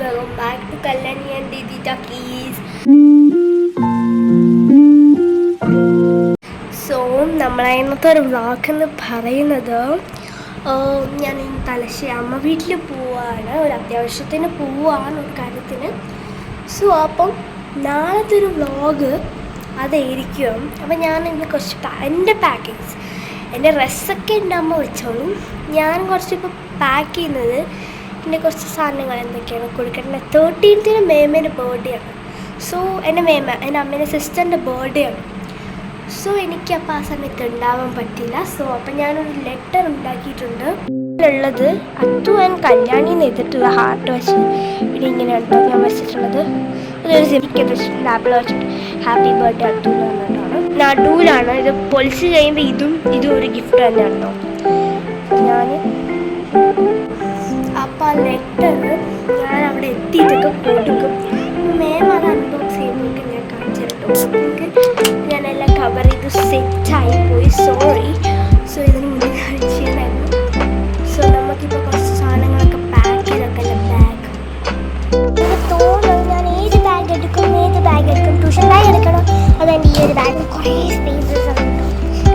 Welcome back to Kalyani and Didi talkies. So നമ്മളെ ഇന്നത്തെ ഒരു വ്ളോഗ് എന്ന് പറയുന്നത് ഞാൻ തലശ്ശേരി അമ്മ വീട്ടിൽ പോവാണ്, ഒരു അത്യാവശ്യത്തിന് പോവാണ് ഒരു കാര്യത്തിന്. സോ അപ്പം നാളത്തെ ഒരു വ്ളോഗ് അതായിരിക്കും. അപ്പം ഞാൻ ഇന്ന് കുറച്ച് എൻ്റെ പാക്കിങ്സ്, എൻ്റെ ഡ്രസ്സൊക്കെ എൻ്റെ അമ്മ വെച്ചോളും. ഞാൻ കുറച്ചിപ്പോൾ പാക്ക് ചെയ്യുന്നത് എൻ്റെ കുറച്ച് സാധനങ്ങൾ എന്തൊക്കെയാണ് കൊടുക്കേണ്ടത്. 13th മേമേൻ്റെ ബർത്ത്ഡേ ആണ്. സോ എൻ്റെ അമ്മേൻ്റെ സിസ്റ്ററിൻ്റെ ബർത്ത്ഡേ ആണ്. സോ എനിക്ക് അപ്പോൾ ആ സമയത്ത് ഉണ്ടാവാൻ പറ്റില്ല. സോ അപ്പം ഞാനൊരു ലെറ്റർ ഉണ്ടാക്കിയിട്ടുണ്ട്. ഉള്ളത് അത്തു ആൻഡ് കല്യാണി എന്ന് എഴുതിയിട്ടുള്ള ഹാർട്ട് വെച്ച് ഇവിടെ ഇങ്ങനെയാണ് കേട്ടോ ഞാൻ വെച്ചിട്ടുള്ളത്. അതൊരു സിമിക്കൽ വെച്ചിട്ടുണ്ട്, ആപ്പിൾ വെച്ചിട്ട് ഹാപ്പി ബർത്ത്ഡേ അത്തു എന്ന് പറഞ്ഞിട്ടാണ്. നടുവിലാണ് ഇത് പൊളിച്ച് കഴിയുമ്പോൾ ഇതും ഒരു ഗിഫ്റ്റ് തന്നെയാണ് കേട്ടോ. ഞാൻ അപ്പോൾ ആ ലെറ്റർ ഞാൻ അവിടെ എത്തിയിട്ടൊക്കെ കൊടുക്കും. മേം അത് അൺബോക്സ് ചെയ്യുമ്പോഴേക്കും ഞാൻ കാണിച്ചു തരും. നിങ്ങൾക്ക് ഞാനെല്ലാം കവർ ചെയ്ത് സെറ്റായി പോയി, സോറി. സോ ഇതിന് മുന്നേ കാണിച്ചിട്ടുണ്ടായിരുന്നു. സോ നമുക്കിപ്പോൾ കുറച്ച് സാധനങ്ങളൊക്കെ പാക്ക് ചെയ്തൊക്കെ ബാഗ് എനിക്ക് തോന്നുന്നു ഞാൻ ഏത് ബാഗ് എടുക്കും ട്യൂഷൻ ബാഗ് എടുക്കണം. അതെൻ്റെ ഈ ഒരു ബാഗ് കുറേ സ്പേസസ് ആണ്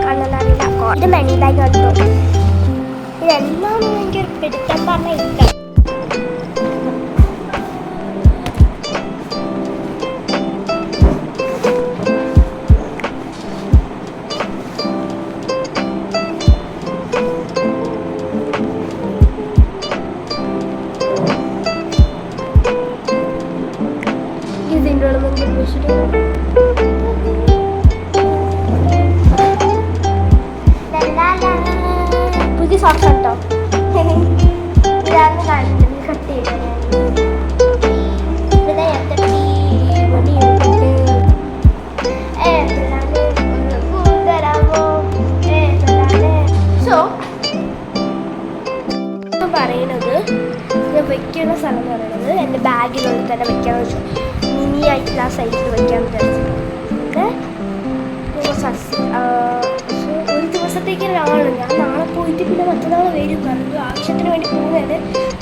കാണുന്നറിയില്ല. ഇത് മണി ബാഗ് ആണ് കേട്ടോ. ഇതെല്ലാം എനിക്കൊരു പിടുത്തം പറഞ്ഞാൽ ഇല്ല. പുതിയ സോക്സ് കേട്ടോ. ഇതാണ് കാണിച്ചത്, കട്ട് ചെയ്തത്. സോ പറയുന്നത് ഞാൻ വെക്കുന്ന സ്ഥലം എന്ന് പറയുന്നത് എൻ്റെ ബാഗിനുള്ളിൽ തന്നെ വെക്കാന്ന് വെച്ചു. മിനി ആയിട്ടുള്ള ആ സൈസിൽ വെക്കാൻ വിചാരിച്ചിട്ടുണ്ട്. ഒരു ദിവസത്തേക്കൊരാണ് ഞാൻ നാളെ പോയിട്ട് പിന്നെ മറ്റന്നാൾ വരും. കാരണം ഒരു ആവശ്യത്തിന് വേണ്ടി പോകുന്നത്.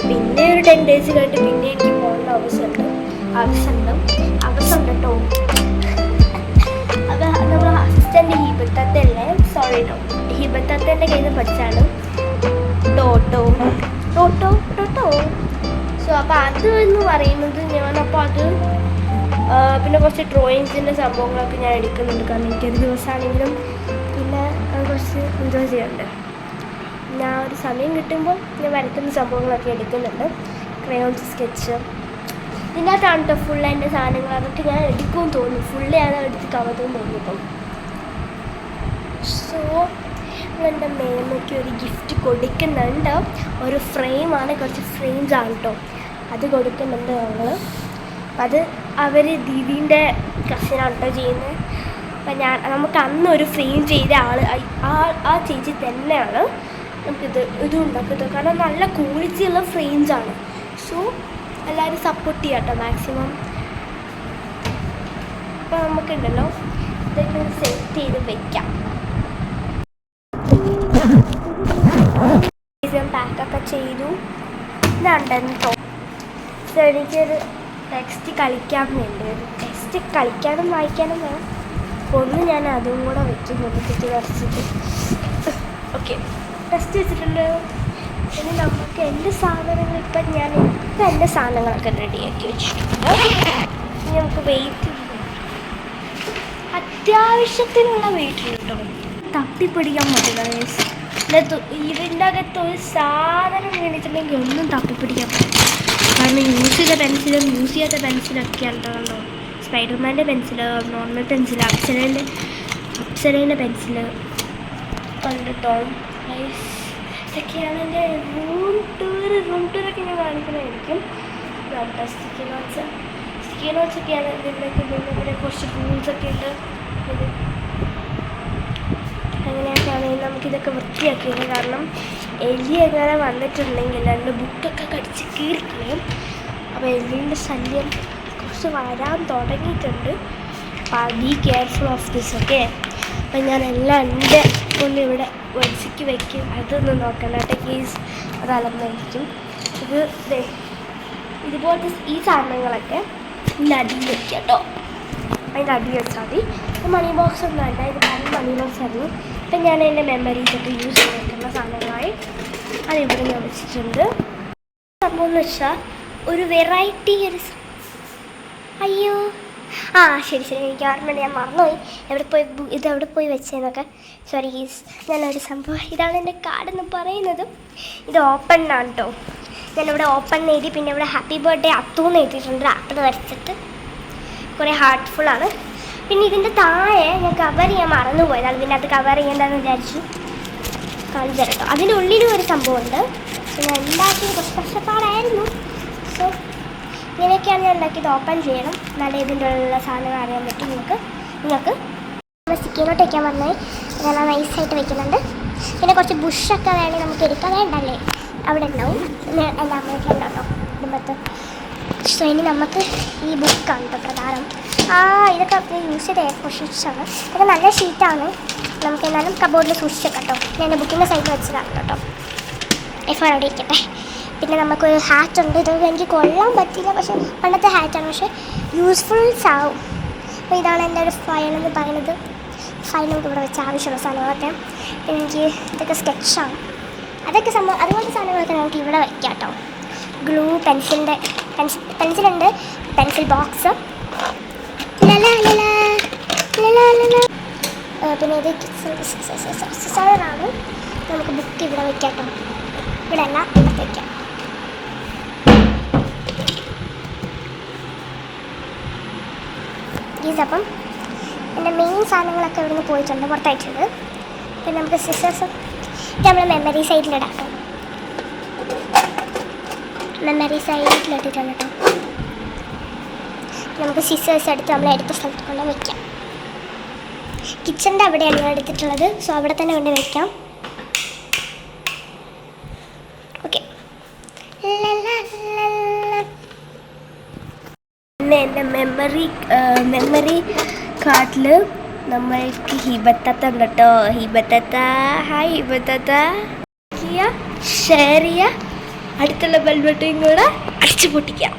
പിന്നെ ഒരു 10 days കഴിഞ്ഞിട്ട് പിന്നെ എനിക്ക് പോകേണ്ട ആവശ്യമുണ്ട് കേട്ടോ. അത് നമ്മൾ അസിസ്റ്റൻ്റ് ഹിബത്തല്ലേ, സോറി കേട്ടോ, ഹിബത്തൻ്റെ കയ്യിൽ നിന്ന് പഠിച്ചാണ് ടോട്ടോ. സോ അപ്പോൾ അത് എന്ന് പറയുന്നത് ഞാനപ്പോൾ അത് പിന്നെ കുറച്ച് ഡ്രോയിങ്സിൻ്റെ സംഭവങ്ങളൊക്കെ ഞാൻ എടുക്കുന്നുണ്ട്. കാരണം എനിക്കൊരു ദിവസമാണെങ്കിലും പിന്നെ കുറച്ച് എൻജോയ് ചെയ്യാറുണ്ട്. ഞാൻ ഒരു സമയം കിട്ടുമ്പോൾ ഞാൻ വരയ്ക്കുന്ന സംഭവങ്ങളൊക്കെ എടുക്കുന്നുണ്ട്. ക്രയോൺസ്, സ്കെച്ച്, ഇതിനകത്താണ് കേട്ടോ ഫുൾ എൻ്റെ സാധനങ്ങൾ. അതൊക്കെ ഞാൻ എടുക്കുമെന്ന് തോന്നുന്നു. ഫുള്ള് ഞാൻ എടുത്ത് കവതെന്ന് തോന്നിയപ്പം. സോ എൻ്റെ മേമയ്ക്ക് ഒരു ഗിഫ്റ്റ് കൊടുക്കുന്നുണ്ട്. ഒരു ഫ്രെയിമാണ്, കുറച്ച് ഫ്രെയിംസാണ് കേട്ടോ. അത് കൊടുക്കുന്നുണ്ട് ഞങ്ങൾ. അത് അവർ ദീദീൻ്റെ കസിനാണ് കേട്ടോ ചെയ്യുന്നത്. അപ്പം നമുക്ക് അന്നൊരു ഫ്രെയിം ചെയ്ത ആ ചേച്ചി തന്നെയാണ് ഇത് ഉണ്ടാക്കുന്നത്. കാരണം നല്ല ക്വാളിറ്റിയുള്ള ഫ്രെയിംസാണ്. സോ എല്ലാവരും സപ്പോർട്ട് ചെയ്യാം കേട്ടോ മാക്സിമം. അപ്പോൾ നമുക്കുണ്ടല്ലോ ഇതൊക്കെ സെറ്റ് ചെയ്ത് വെക്കാം. പാക്കൊക്കെ ചെയ്തു ഇതുണ്ടെന്ന് തോന്നുന്നു. സോ എനിക്കൊരു ടെക്സ്റ്റ് കളിക്കാൻ വേണ്ടി ടെക്സ്റ്റ് കളിക്കാനും വായിക്കാനും വേണം. ഒന്ന് ഞാൻ അതും കൂടെ വെക്കുന്നുണ്ട് തെറ്റ് വരച്ചിട്ട്. ഓക്കെ, ടെസ്റ്റ് വെച്ചിട്ടുണ്ട്. ഇനി നമുക്ക് എൻ്റെ സാധനങ്ങൾ ഇപ്പം എൻ്റെ സാധനങ്ങളൊക്കെ റെഡിയാക്കി വെച്ചിട്ടുണ്ട്. ഇനി നമുക്ക് വെയിറ്റ് അത്യാവശ്യത്തിനുള്ള വെയിറ്റ് കേട്ടോ. തപ്പിപ്പിടിക്കാൻ പറ്റില്ല. ഇതിൻ്റെ അകത്ത് ഒരു സാധനം വീണിട്ടുണ്ടെങ്കിൽ ഒന്നും തപ്പിപ്പിടിക്കാൻ പറ്റില്ല. കാരണം യൂസ് ചെയ്ത പെൻസിലും യൂസ് ചെയ്യാത്ത പെൻസിലൊക്കെ ഉണ്ടോ. സ്പൈഡർമാൻ്റെ പെൻസില്, നോർമൽ പെൻസിൽ, അപ്സരേൻ്റെ പെൻസില് കണ്ടിട്ടോ. ഇതൊക്കെയാണ് എൻ്റെ റൂം ടൂറൊക്കെ ഞാൻ കാണിക്കുന്നതായിരിക്കും. സ്റ്റിക്കി നോട്ട്സൊക്കെയാണ് ഇതിലേക്ക്. പിന്നെ കുറച്ച് റൂൾസൊക്കെ ഉണ്ട്. അങ്ങനെയൊക്കെയാണെങ്കിൽ നമുക്കിതൊക്കെ വൃത്തിയാക്കിയത്. കാരണം എലി എങ്ങനെ വന്നിട്ടുണ്ടെങ്കിൽ എൻ്റെ ബുക്കൊക്കെ കടിച്ച് കീറിക്കളയും. അപ്പോൾ എലിൻ്റെ ശല്യം കുറച്ച് വരാൻ തുടങ്ങിയിട്ടുണ്ട്. അപ്പോൾ be careful of this. Okay, അപ്പം ഞാൻ എല്ലാം എൻ്റെ കൊണ്ട് ഇവിടെ വരിക്ക് വയ്ക്കും. അതൊന്നും നോക്കണ്ട കേസ്, അത് അലമ്പായിരിക്കും. ഇത് ഇതുപോലത്തെ ഈ സാധനങ്ങളൊക്കെ ഇതിൻ്റെ അടിയിൽ വെക്കുക കേട്ടോ. അതിൻ്റെ അടിയിൽ വെച്ചാൽ മതി. മണി ബോക്സ് ഒന്നും അല്ല, ഇത് മണി ബോക്സ് ആയിരുന്നു. ഇപ്പം ഞാൻ എൻ്റെ മെമ്മറീസൊക്കെ യൂസ് ചെയ്തിട്ടുള്ള സാധനങ്ങളായി അതിവിടെ ഞാൻ വെച്ചിട്ടുണ്ട്. സംഭവം എന്ന് വെച്ചാൽ ഒരു വെറൈറ്റി അയ്യോ ശരി എനിക്ക് ഓർമ്മയുണ്ട്, ഞാൻ മറന്നുപോയി എവിടെ പോയി വെച്ചതെന്നൊക്കെ. സോറി ഗീസ്, ഞാനൊരു സംഭവം, ഇതാണ് എൻ്റെ കാർഡെന്ന് പറയുന്നത്. ഇത് ഓപ്പൺ ആണ് കേട്ടോ. ഞാനിവിടെ ഓപ്പൺ എഴുതി, പിന്നെ ഇവിടെ ഹാപ്പി ബർത്ത്ഡേ അത്തൂന്ന് എഴുതിയിട്ടുണ്ട്. ആപ്പിൾ വരച്ചിട്ട് കുറേ ഹാർട്ട്ഫുള്ളാണ്. പിന്നെ ഇതിൻ്റെ താഴെ ഞാൻ കവർ ചെയ്യാൻ മറന്നുപോയതാണ്. പിന്നെ അത് കവർ ചെയ്യേണ്ടതെന്ന് വിചാരിച്ചു കാണിച്ചു തരാം കേട്ടോ. അതിൻ്റെ ഉള്ളിലും ഒരു സംഭവമുണ്ട്. സോ ഞാൻ ഉണ്ടാക്കിയത് കുറച്ച് കഷ്ടപ്പാടായിരുന്നു. സോ ഇങ്ങനെയൊക്കെയാണ് ഞാൻ ഉണ്ടാക്കിയത്. ഓപ്പൺ ചെയ്യണം, നല്ല ഇതിൻ്റെ ഉള്ള സാധനങ്ങൾ അറിയാൻ പറ്റും നിങ്ങൾക്ക് സ്റ്റിക്കിനോട്ട് വയ്ക്കാൻ പറഞ്ഞാൽ ഞാൻ നൈസായിട്ട് വെക്കുന്നുണ്ട്. പിന്നെ കുറച്ച് ബുഷൊക്കെ വേണമെങ്കിൽ നമുക്ക് എടുക്കാൻ വേണ്ടല്ലേ, അവിടെ ഉണ്ടാവും. എൻ്റെ അമ്മയൊക്കെ ഉണ്ട് കേട്ടോ കുടുംബത്ത്. സോ ഇനി നമുക്ക് ഈ ബുക്കാണ് കേട്ടോ പ്രധാനം. ഇതൊക്കെ യൂസ് ചെയ്ത എയർ ഷീറ്റ്സാണ്. ഇതൊക്കെ നല്ല ഷീറ്റാണ്. നമുക്ക് എന്നാലും കബോർഡിൽ സൂക്ഷിച്ചേക്കാം കേട്ടോ. ഞാൻ എൻ്റെ ബുക്കിൻ്റെ സൈഡിൽ വെച്ചതാണ് കേട്ടോ. എഫ് അവിടെ ഇരിക്കട്ടെ. പിന്നെ നമുക്കൊരു ഹാറ്റ് ഉണ്ട്. ഇത് എനിക്ക് കൊള്ളാൻ പറ്റില്ല, പക്ഷേ പണ്ടത്തെ ഹാറ്റാണ്, പക്ഷേ യൂസ്ഫുൾസ് ആവും. അപ്പോൾ ഇതാണ് എൻ്റെ ഒരു ഫയൽ എന്ന് പറയുന്നത്. ഫയൽ നമുക്ക് ഇവിടെ വെച്ച് ആവശ്യമുള്ള സാധനങ്ങളൊക്കെ. പിന്നെ എനിക്ക് ഇതൊക്കെ സ്കെച്ചാണ്. അതൊക്കെ അതുപോലത്തെ സാധനങ്ങളൊക്കെ നമുക്ക് ഇവിടെ വയ്ക്കാം കേട്ടോ. ഗ്ലൂ, പെൻസിലുണ്ട്, പെൻസിൽ ബോക്സ്, പിന്നെ ഇത് സിസറാണ്. നമുക്ക് ബുക്ക് ഇവിടെ വയ്ക്കാം കേട്ടോ. ഇവിടെ അല്ല, ഇവിടെ വയ്ക്കാം. അപ്പം എൻ്റെ മെയിൻ സാധനങ്ങളൊക്കെ ഇവിടുന്ന് പോയിട്ടുണ്ട്, പുറത്തയച്ചത്. പിന്നെ നമുക്ക് സിസേഴ്സ് ഇത് നമ്മൾ മെമ്മറി സൈഡിലിടാം കേട്ടോ. മെമ്മറി സൈഡിലിട്ടിട്ടുണ്ട് കേട്ടോ. നമുക്ക് സിസേഴ്സ് എടുത്ത് നമ്മൾ എടുത്ത സ്ഥലത്ത് കൊണ്ട് വയ്ക്കാം. കിച്ചണിൻ്റെ അവിടെയാണ് ഞാൻ എടുത്തിട്ടുള്ളത്. സോ അവിടെ തന്നെ കൊണ്ട് വയ്ക്കാം. ഓക്കെ. പിന്നെ എൻ്റെ മെമ്മറി കാർഡിൽ നമ്മൾക്ക് ഹിബത്തത്ത ഉണ്ട് കേട്ടോ. ഹിബത്തത്ത, ഹായ് ഹിബത്തത്ത. ഷെയർ ചെയ്യുക, അടുത്തുള്ള ബെൽ ബട്ടൺ കൂടെ അടിച്ചു പൊട്ടിക്കാം.